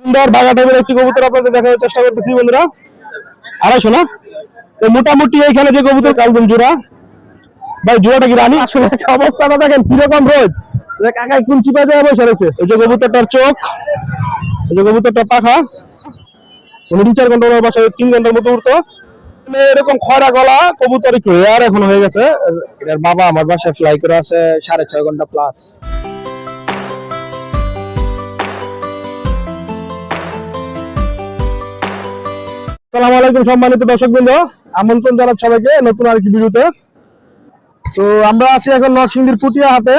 সুন্দর বাঘা টাইপের একটি কবুতর আপনাদের দেখানোর চেষ্টা করতেছি বন্ধুরা। 250 না, তো মোটামুটি এইখানে যে কবুতর কালগুন জোড়া, ভাই জোড়াটা কি রানী? আসলে অবস্থাটা দেখেন কিরকম রোদ, কাকা কোন চিপা যায় বসে রয়েছে। এই যে কবুতরটার চোখ, এই যে কবুতরটার পাখা, 3-4 ঘন্টার বাসায় 3 ঘন্টার মতো উঠতো। এরকম খরা গলা কবুতর একটু রেয়ার এখন হয়ে গেছে। এটার বাবা আমার বাসায় ফ্লাই করে আছে 6.5 ঘন্টা প্লাস। আসসালামু আলাইকুম সম্মানিত দর্শকবৃন্দ, আমন্ত্রণ জানাচ্ছি সবাইকে নতুন আরেকটি ভিডিওতে। তো আমরা আছি এখন নরসিংদীর পুটিয়া হাটে,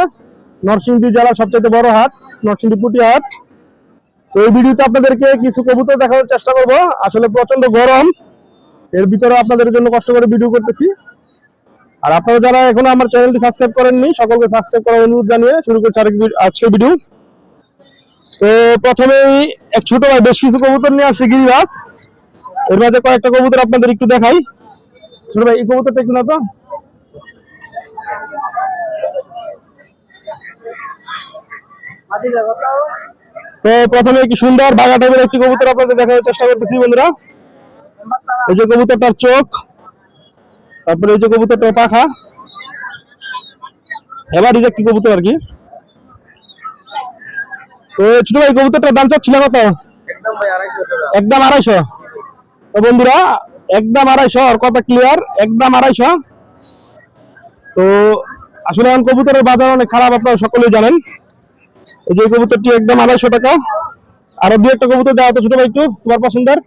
নরসিংদী জেলার সবচেয়ে বড় হাট নরসিংদী পুটিয়া হাট। তো এই ভিডিওতে আপনাদেরকে কিছু কবুতর দেখানোর চেষ্টা করব। আসলে প্রচন্ড গরম, এর ভিতরে আপনাদের জন্য কষ্ট করে ভিডিও করতেছি। আর আপনারা যারা এখনো আমার চ্যানেলটি সাবস্ক্রাইব করেননি, সকলকে সাবস্ক্রাইব করার অনুরোধ জানিয়ে শুরু করছি আজকের ভিডিও। তো প্রথমেই এক ছোট ভাই বেশ কিছু কবুতর নিয়ে আসছে গিরিবাস। এর মাঝে কয়েকটা কবুতর আপনাদের একটু দেখাই। ছোট ভাই এই কবুতরটা একটু না তো। তো প্রথমে কি সুন্দর বাঘা টাইপের একটি কবুতর আপনাদের দেখানোর চেষ্টা করতেছি বন্ধুরা। এই যে কবুতরটার চোখ, তারপরে এই যে কবুতরটার পাখা, এবার এই যে একটি কবুতর আর কি। তো ছোট ভাই কবুতরটার দাম চাচ্ছিল কত? একদম 250। তো বন্ধুরা একদম 250, আর কথা ক্লিয়ার, একদম 250। তো আসলে এখন কবুতরের বাজার অনেক খারাপ, আপনারা সকলেই জানেন। এই যে কবুতরটি একদম 250 টাকা। আরো দু একটা কবুতর দেওয়া তো ছোট ভাই, একটু তোমার পছন্দের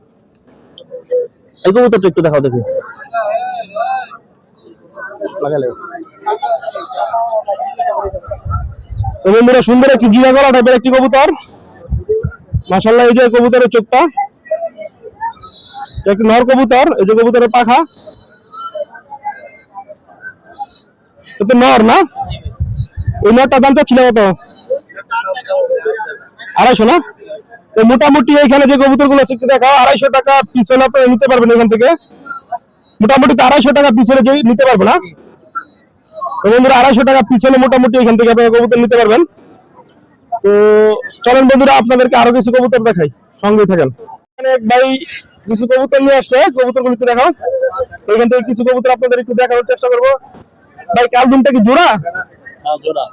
এই কবুতরটা একটু দেখাও দেখি। লাগালে তো বন্ধুরা সুন্দর একটি জিরা গলা টাইপের একটি কবুতর, মাশাআল্লাহ। এই যে কবুতরের চোখটা, একটি নর কবুতর। এই যে কবুতরের পাখা, এটা নর না? এই নরটার দাম ছিল কত? 250 না? তো মোটামুটি এইখানে যে কবুতর গুলো একটু দেখাও। 250 টাকা পিস হলে আপনারা নিতে পারবেন এখান থেকে। মোটামুটি 250 টাকা পিস হলে নিতে পারবে না। তো বন্ধুরা 250 টাকা পিস হলে মোটামুটি এখান থেকে আপনারা কবুতর নিতে পারবেন। তো চলেন বন্ধুরা আপনাদেরকে আরো কিছু কবুতর দেখাই, সঙ্গে থাকেন। এখানে এক ভাই কিছু কবুতর নিয়ে আসছে, কবুতরগুলো একটু দেখাও। এখান থেকে কিছু কবুতর আপনাদের একটু দেখানোর চেষ্টা করবো। ভাই কালদুমটা কি জোড়া? জোড়া।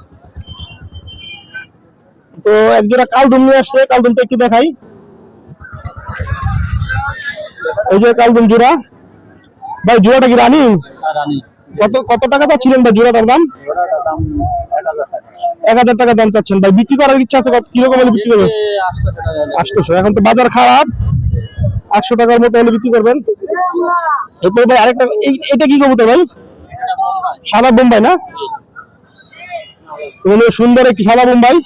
তো এক জোড়া কালদুম নিয়ে আসছে, কালদুমটা একটু দেখাই। এই যে কালদুম জোড়া। ভাই জোড়াটা কি রানী? রানী। কত টাকা চাচ্ছিলেন ভাই জোড়াটার দাম? 1000 টাকা দাম চাচ্ছেন। ভাই বিক্রি করার ইচ্ছা আছে কত, কিরকম হলে বিক্রি করবেন? 800। এখন তো বাজার খারাপ, 800 টাকার মতো হলে বিক্রি করবেন। এরপর ভাই আরেকটা, এটা কি কবুতর ভাই? সাদা বোম্বাই না? সুন্দর একটি সাদা বোম্বাই।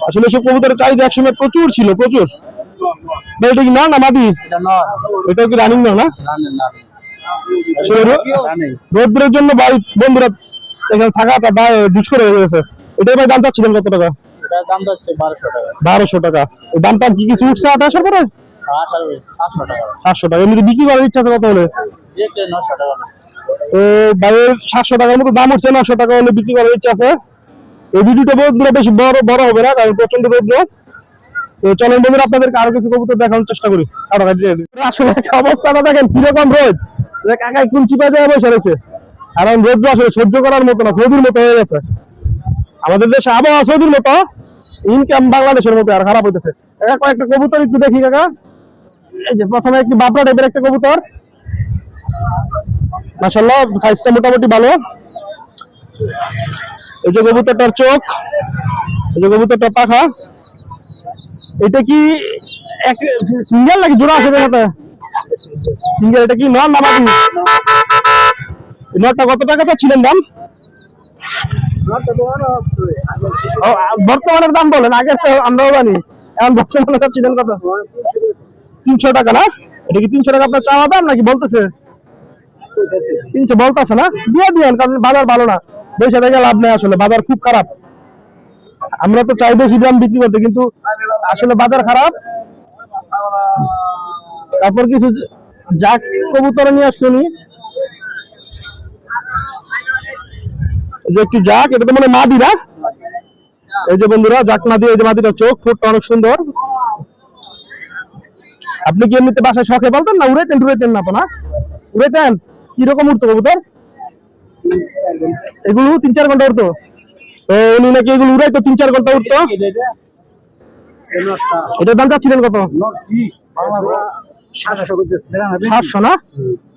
আসলে সব কবুতরের চাহিদা একসময় প্রচুর ছিল, প্রচুর। ভাই এটা কি না মাদি? এটা কি রানিং না? রোদ্রের জন্য ভাই বন্ধুরা এখানে থাকাটা দুষ্কর হয়ে গেছে। এটার ভাই দাম চাচ্ছিলেন কত টাকা? দাম যাচ্ছে 1200 টাকা। দামটা কি কিছু উঠছে 28 করে? 700 টাকা। এমনিতে বিক্রি করার ইচ্ছা আছে কত হলে? তো ভাইয়ের 700 টাকার মতো দাম উঠছে, 900 টাকা হলে বিক্রি করার ইচ্ছা আছে। এই ভিডিওটা বন্ধুরা বেশি বড় হবে না, কারণ প্রচন্ড রৌদ্র। তো চলেন বন্ধুরা আপনাদেরকে আরো কিছু কবুতর দেখানোর চেষ্টা করি। আসলে অবস্থাটা দেখেন কিরকম রোদ, কাকা কোন চিপা যায় বসে রয়েছে। কারণ রোদ্র আসলে সহ্য করার মতো না, সৌদির মতো হয়ে গেছে। আমাদের দেশে আবহাওয়া সৌদির মতো, ইনকাম বাংলাদেশের মতো আর খারাপ হইতেছে। কয়েকটা কবুতর একটু দেখি কাকা। এই যে প্রথমে একটি বাবরা টাইপের একটা কবুতর, মাশাআল্লাহ সাইজটা মোটামুটি ভালো। এই যে কবুতরটার চোখ, এই যে কবুতরটার পাখা। এটা কি এক সিঙ্গেল নাকি জোড়া আছে? সিঙ্গেল। এটা কি নর না মাদি? নরটা কত টাকা চাচ্ছিলেন দাম? বর্তমানের দাম বলেন, আগে আমরাও জানি। এখন বর্তমানে চাচ্ছিলেন কত? 300 টাকা না? এটা কি 300 টাকা আপনার চাওয়া দাম নাকি বলতেছে? 300 বলতেছে না? দিয়ে দিয়েন, কারণ বাজার ভালো না, বেশি টাকা লাভ নেই। আসলে বাজার খুব খারাপ। আমরা তো চাই বেশি দাম বিক্রি করতে, কিন্তু আসলে বাজার খারাপ। তারপর কিছু জাক কবুতর নিয়ে আসছে নি। যে একটি জাক, এটা তো মানে মাদি না? এই যে বন্ধুরা জাক মাদি। এই যে মাদিটার চোখ, ঠোঁটটা অনেক সুন্দর। আপনি কি এমনিতে বাসায় শখে পালতেন না উড়াইতেন না তো না? উড়াইতেন? কিরকম উঠতো কবুতর? এগুলো 3-4 ঘন্টা উঠতো? তো উনি নাকি এগুলো উড়াইতো 3-4 ঘন্টা উঠতো? এটার দাম চাচ্ছিলেন কত? 700 না?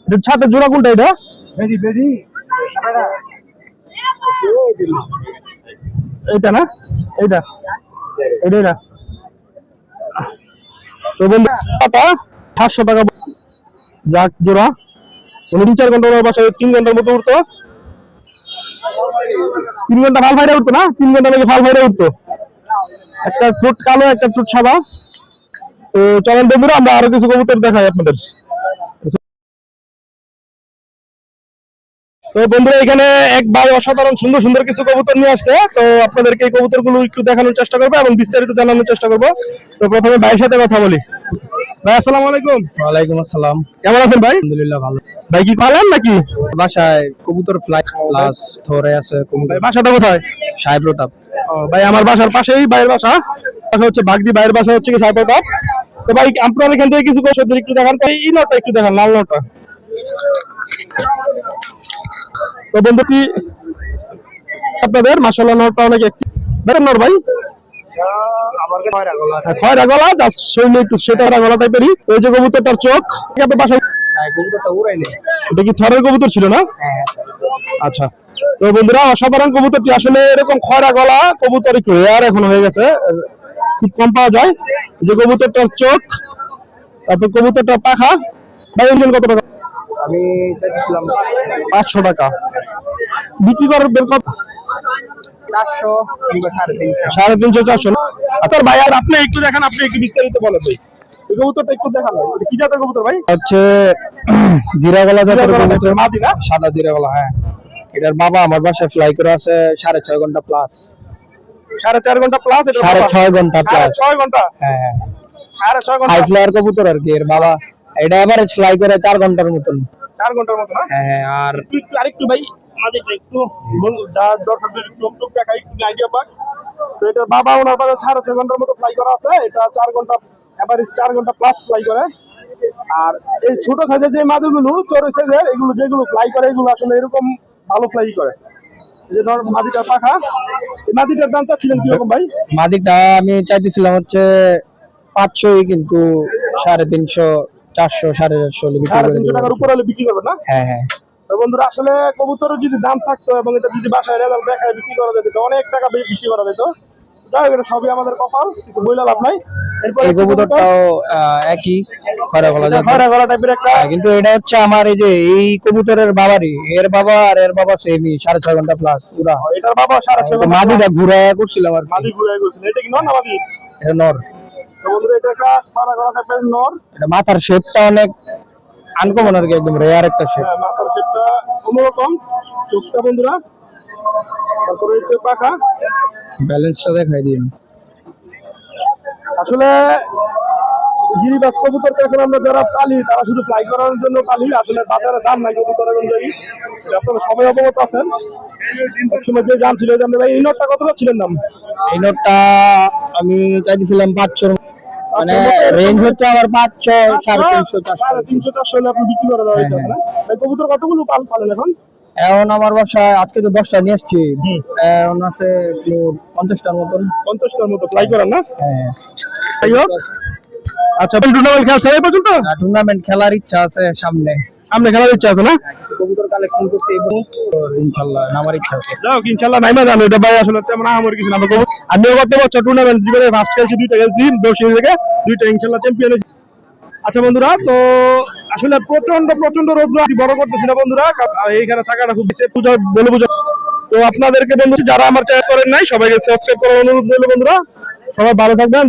এটা ছাদের জোড়া কোনটা এটা? এইটা না? এইটা এটা তো বন্ধু 700 টাকা যাক জোড়া। উনি 3-4 ঘন্টা ওনার বাসায় 3 ঘন্টার মতো উঠতো। 3 ঘন্টা ফাল ফাইরে উঠতো না? 3 ঘন্টা নাকি ফাল ফাইরে উঠতো। একটা ঠোঁট কালো একটা ঠোঁট সাদা। তো চলেন বন্ধুরা আমরা আরো কিছু কবুতর দেখাই আপনাদের। তো বন্ধুরা এখানে এক ভাই অসাধারণ সুন্দর সুন্দর কিছু কবুতর নিয়ে আসছে। তো আপনাদেরকে এই কবুতর গুলো একটু দেখানোর চেষ্টা করবো এবং বিস্তারিত জানানোর চেষ্টা করবো। তো প্রথমে ভাইয়ের সাথে কথা বলি। ভাই আসসালামু আলাইকুম। ওয়ালাইকুম আসসালাম। কেমন আছেন ভাই? আলহামদুলিল্লাহ ভালো। ভাই কি পালেন নাকি? বাসায় কবুতর ফ্লাই প্লাস ধরে আছে ভাই বাসাটা কোথায়? সাহেব প্রতাপ। ভাই আমার বাসার পাশেই ভাইয়ের বাসা। বাসা হচ্ছে বাগদি, ভাইয়ের বাসা হচ্ছে কি সাহেবপাট। তো ভাই আপনার এখান থেকে কিছু কবুতর একটু দেখান। তো এই নটটা একটু দেখান, লাল নটটা। তো বন্ধু কি আপনাদের মাশাআল্লাহ নটটা অনেক একটি বেরেন নর ভাই। খয়রা গলা জাস্ট শরীরে একটু সেটা গলা টাইপেরই। ওই যে কবুতরটার চোখ আপনার বাসায় কবুতরটা উড়াইলে এটা কি থরের কবুতর ছিল না? আচ্ছা। তো বন্ধুরা অসাধারণ কবুতরটি আসলে এরকম খয়রা গলা কবুতর একটু রেয়ার এখন হয়ে গেছে, খুব কম পাওয়া যায়। যে কবুতরটার চোখ, তারপর কবুতরটার পাখা। ভাই ওজন কত টাকা? আমি চাইছিলাম 500 টাকা। বিক্রি করার বের কত? 400 কিংবা 350। 350-400। আচ্ছা ভাই আর আপনি একটু দেখান, আপনি একটু বিস্তারিত বলেন ভাই। এই কবুতরটা একটু দেখান ভাই। এটা কি জাতের কবুতর ভাই? হচ্ছে জিরাগলা জাতের কবুতর, মাদি না? সাদা জিরাগলা। হ্যাঁ, এটার বাবা আমার বাসায় ফ্লাই করে আছে 6.5 ঘন্টা প্লাস। 4.5 ঘন্টা প্লাস? এটা 6.5 ঘন্টা প্লাস। 6 ঘন্টা? হ্যাঁ হ্যাঁ, 6.5 ঘন্টা। হাই ফ্লায়ার কবুতর আর কি। এর বাবা এটা এভারেজ ফ্লাই করে 4 ঘন্টার মতন। 4 ঘন্টার মতো না? হ্যাঁ হ্যাঁ। আর একটু আরেকটু ভাই আমাদেরটা একটু বন্ধু দর্শকদের একটু দেখাই, একটু আইডিয়া পাক। তো এটা বাবা ওনার বাবা 6.5 ঘন্টার মতো ফ্লাই করা আছে। এটা 4 ঘন্টা এভারেজ 4 ঘন্টা প্লাস ফ্লাই করে। আর এই ছোট সাইজের যে মাদুগুলো চড়ে সাইজের এগুলো যেগুলো ফ্লাই করে এগুলো আসলে এরকম ভালো ফ্লাই করে। যে ধর মাদিটার পাখা, এই মাদিটার দাম চাচ্ছিলেন কিরকম ভাই? মাদিটা আমি চাইতেছিলাম হচ্ছে 500, কিন্তু 350, 400, 450 বিক্রি করে 350 টাকার উপর হলে বিক্রি করবে না? হ্যাঁ হ্যাঁ। তো বন্ধুরা আসলে কবুতরের যদি দাম থাকতো এবং এটা যদি বাসায় রেজাল্ট দেখায় বিক্রি করা যেত, অনেক টাকা বিক্রি করা যেত। যাই হোক, এটা সবই আমাদের কপাল, কিছু বইলা লাভ নাই। এরপর এই কবুতরটাও একই খয়রা গলা জাতের। খয়রা গলা টাইপের একটা। কিন্তু এটা হচ্ছে আমার এই যে এই কবুতরের বাবারই, এর বাবা আর এর বাবা সেমই 6.5 ঘন্টা প্লাস উড়া। এটার বাবা 6.5 ঘন্টা। মাদিটা ঘুরায় করছিলাম আর কি। মাদি ঘুরে গেছিল। এটা কি নর না মাদি? এটা নর। তো বন্ধুরা এটা একটা খয়রা গলা টাইপের নর। এটা মাথার শেপটা অনেক আনকমন আর কি, একদম রেয়ার একটা শেপ। হ্যাঁ, মাথার শেপটা অন্যরকম, চোখটা বন্ধুরা। তারপরে হচ্ছে পাখা। ব্যালেন্সটা দেখাই দিন। আসলে গিরিবাজ কবুতর এখন আমরা যারা পালি তারা শুধু ফ্লাই করার জন্য পালি। আসলে বাজারে দাম নাই কবুতর অনুযায়ী, আপনারা সবাই অবগত আছেন। একসময় যে দাম ছিল, ভাই এই নোটটা কত ছিলেন দাম? এই নোটটা আমি চাইতেছিলাম 500, মানে রেঞ্জ হচ্ছে আমার 500, 350, 400। 350-400 হলে আপনি বিক্রি করে দেওয়া যেত না? ভাই কবুতর কতগুলো পালেন এখন? এখন আমার বাসায় আজকে তো 10টা নিয়ে আসছি। এখন আছে 50টার মতন। 50টার মতো ফ্লাই করেন না? হ্যাঁ। যাই হোক, আচ্ছা টুর্নামেন্ট খেলছে এই পর্যন্ত? টুর্নামেন্ট খেলার ইচ্ছা আছে সামনে। সামনে খেলার ইচ্ছা আছে না? কিছু কবুতর কালেকশন করছি এবং ইনশাআল্লাহ নামার ইচ্ছা আছে। যাও ইনশাআল্লাহ নাইমা জানো। এটা ভাই আসলে তেমন আমার কিছু না। আমিও গত বছর টুর্নামেন্ট জীবনে ফার্স্ট খেলছি, 2টা খেলছি, 10 থেকে 2টা ইনশাআল্লাহ চ্যাম্পিয়ন হয়েছি। আচ্ছা বন্ধুরা, তো আসলে প্রচন্ড রোদ্র বড় করতেছি না বন্ধুরা, এইখানে থাকাটা খুব বেশি পূজা বলে পূজা। তো আপনাদেরকে বন্ধু যারা আমার চ্যানেল করেন নাই সবাইকে সাবস্ক্রাইব করার অনুরোধ রইল বন্ধুরা। সবাই ভালো থাকবেন।